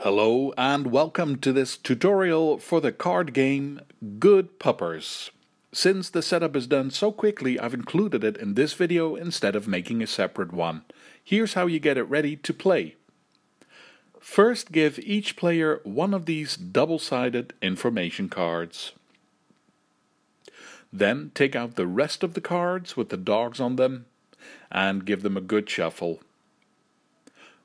Hello and welcome to this tutorial for the card game Good Puppers. Since the setup is done so quickly, I've included it in this video instead of making a separate one. Here's how you get it ready to play. First, give each player one of these double-sided information cards. Then take out the rest of the cards with the dogs on them and give them a good shuffle.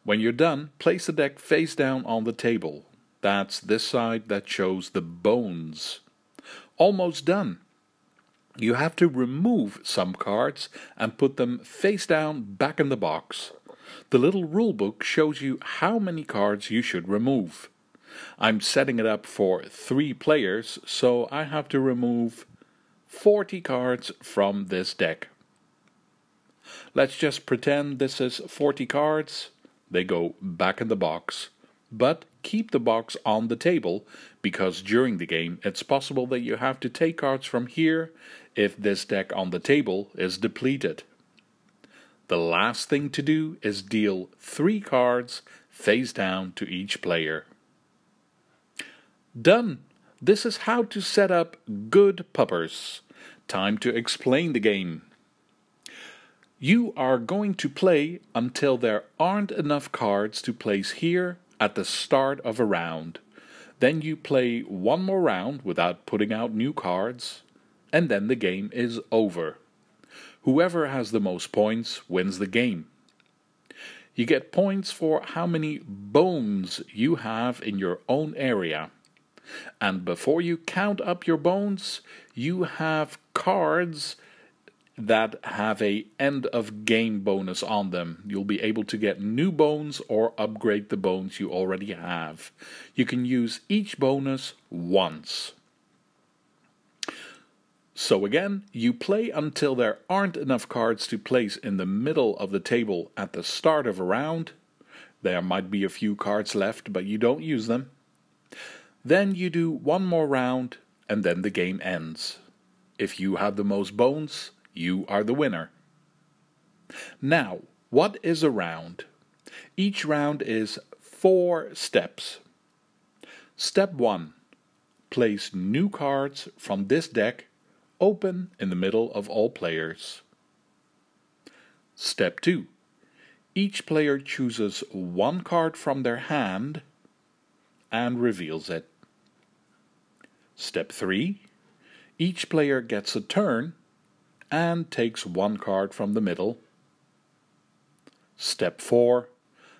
When you're done, place the deck face down on the table. That's this side that shows the bones. Almost done. You have to remove some cards and put them face down back in the box. The little rulebook shows you how many cards you should remove. I'm setting it up for 3 players, so I have to remove 40 cards from this deck. Let's just pretend this is 40 cards. They go back in the box, but keep the box on the table because during the game it's possible that you have to take cards from here if this deck on the table is depleted. The last thing to do is deal 3 cards face down to each player. Done! This is how to set up Good Puppers. Time to explain the game. You are going to play until there aren't enough cards to place here at the start of a round. Then you play one more round without putting out new cards, and then the game is over. Whoever has the most points wins the game. You get points for how many bones you have in your own area. And before you count up your bones, you have cards that have a end of game bonus on them. You'll be able to get new bones or upgrade the bones you already have. You can use each bonus once. So again, you play until there aren't enough cards to place in the middle of the table at the start of a round. There might be a few cards left, but you don't use them. Then you do one more round and then the game ends. If you have the most bones, you are the winner. Now, what is a round? Each round is 4 steps. Step 1. Place new cards from this deck open in the middle of all players. Step 2. Each player chooses one card from their hand and reveals it. Step 3. Each player gets a turn and takes one card from the middle. Step 4.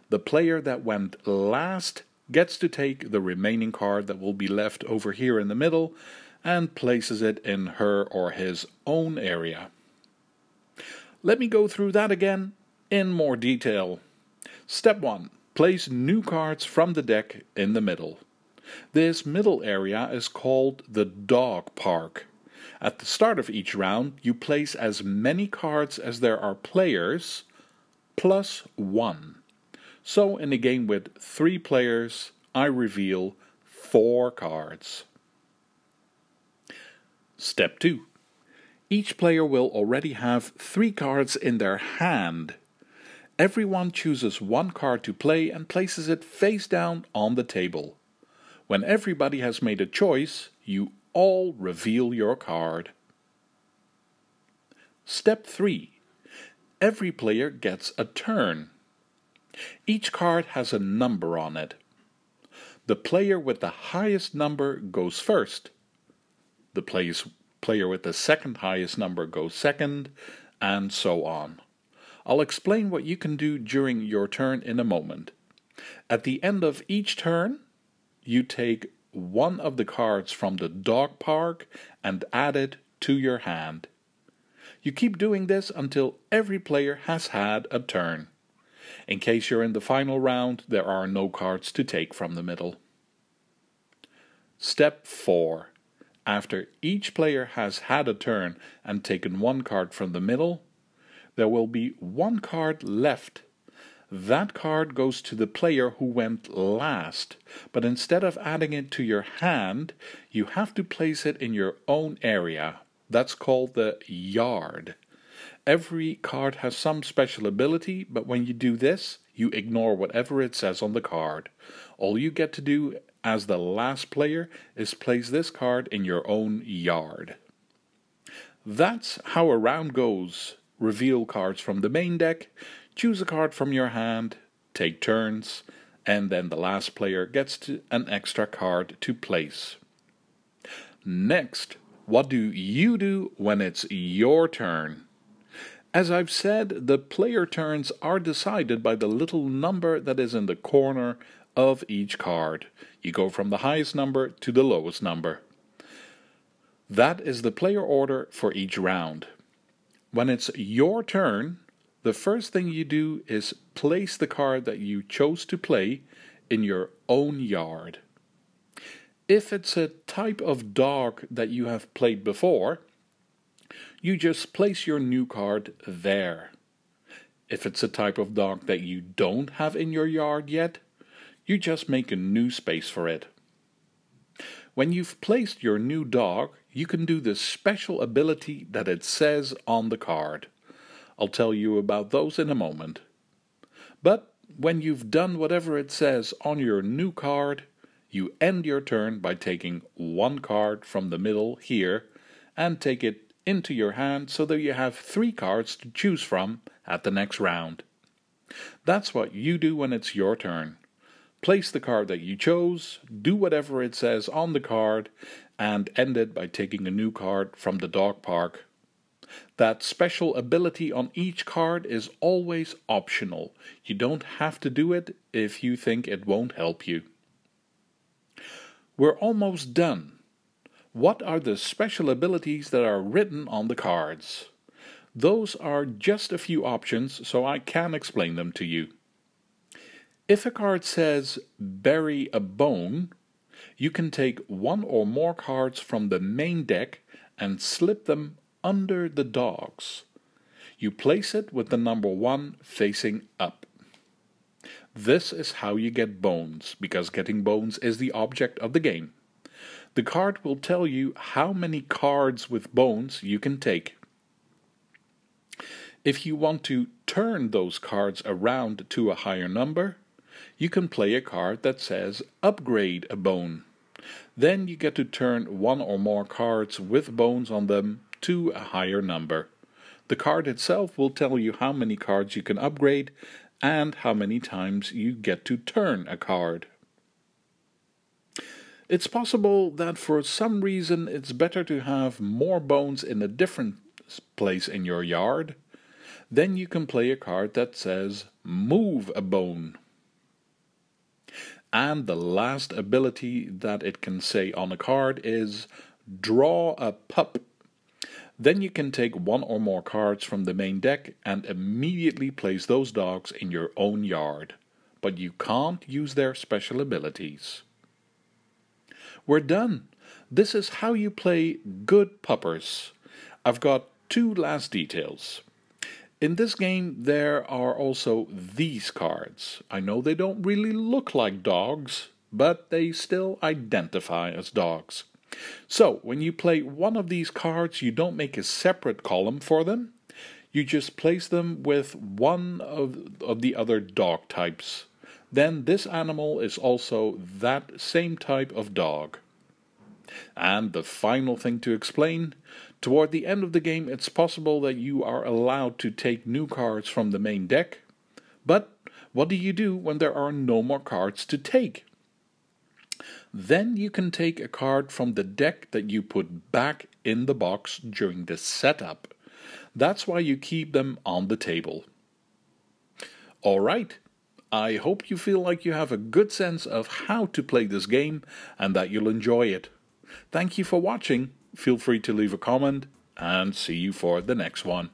The player that went last gets to take the remaining card that will be left over here in the middle and places it in her or his own area. Let me go through that again in more detail. Step 1. Place new cards from the deck in the middle. This middle area is called the dog park. At the start of each round, you place as many cards as there are players, plus 1. So in a game with 3 players, I reveal 4 cards. Step 2. Each player will already have 3 cards in their hand. Everyone chooses one card to play and places it face down on the table. When everybody has made a choice, you all reveal your card. Step 3. Every player gets a turn. Each card has a number on it. The player with the highest number goes first. The player with the second highest number goes second, and so on. I'll explain what you can do during your turn in a moment. At the end of each turn, you take one of the cards from the dog park and add it to your hand. You keep doing this until every player has had a turn. In case you're in the final round, there are no cards to take from the middle. Step 4. After each player has had a turn and taken one card from the middle, there will be one card left. That card goes to the player who went last, but instead of adding it to your hand, you have to place it in your own area. That's called the yard. Every card has some special ability, but when you do this, you ignore whatever it says on the card. All you get to do as the last player is place this card in your own yard. That's how a round goes. Reveal cards from the main deck, choose a card from your hand, take turns, and then the last player gets an extra card to place. Next, what do you do when it's your turn? As I've said, the player turns are decided by the little number that is in the corner of each card. You go from the highest number to the lowest number. That is the player order for each round. When it's your turn, the first thing you do is place the card that you chose to play in your own yard. If it's a type of dog that you have played before, you just place your new card there. If it's a type of dog that you don't have in your yard yet, you just make a new space for it. When you've placed your new dog, you can do the special ability that it says on the card. I'll tell you about those in a moment. But when you've done whatever it says on your new card, you end your turn by taking one card from the middle here and take it into your hand so that you have 3 cards to choose from at the next round. That's what you do when it's your turn. Place the card that you chose, do whatever it says on the card, and end it by taking a new card from the dog park. That special ability on each card is always optional. You don't have to do it if you think it won't help you. We're almost done. What are the special abilities that are written on the cards? Those are just a few options, so I can explain them to you. If a card says bury a bone, you can take 1 or more cards from the main deck and slip them under the dogs. You place it with the number 1 facing up. This is how you get bones, because getting bones is the object of the game. The card will tell you how many cards with bones you can take. If you want to turn those cards around to a higher number, you can play a card that says upgrade a bone. Then you get to turn 1 or more cards with bones on them to a higher number. The card itself will tell you how many cards you can upgrade and how many times you get to turn a card. It's possible that for some reason it's better to have more bones in a different place in your yard. Then you can play a card that says move a bone. And the last ability that it can say on a card is draw a pup. Then you can take 1 or more cards from the main deck and immediately place those dogs in your own yard. But you can't use their special abilities. We're done. This is how you play good puppers. I've got 2 last details. In this game there are also these cards. I know they don't really look like dogs, but they still identify as dogs. So, when you play one of these cards, you don't make a separate column for them. You just place them with one of the other dog types. Then this animal is also that same type of dog. And the final thing to explain, toward the end of the game it's possible that you are allowed to take new cards from the main deck. But what do you do when there are no more cards to take? Then you can take a card from the deck that you put back in the box during the setup. That's why you keep them on the table. Alright, I hope you feel like you have a good sense of how to play this game and that you'll enjoy it. Thank you for watching, feel free to leave a comment, and see you for the next one.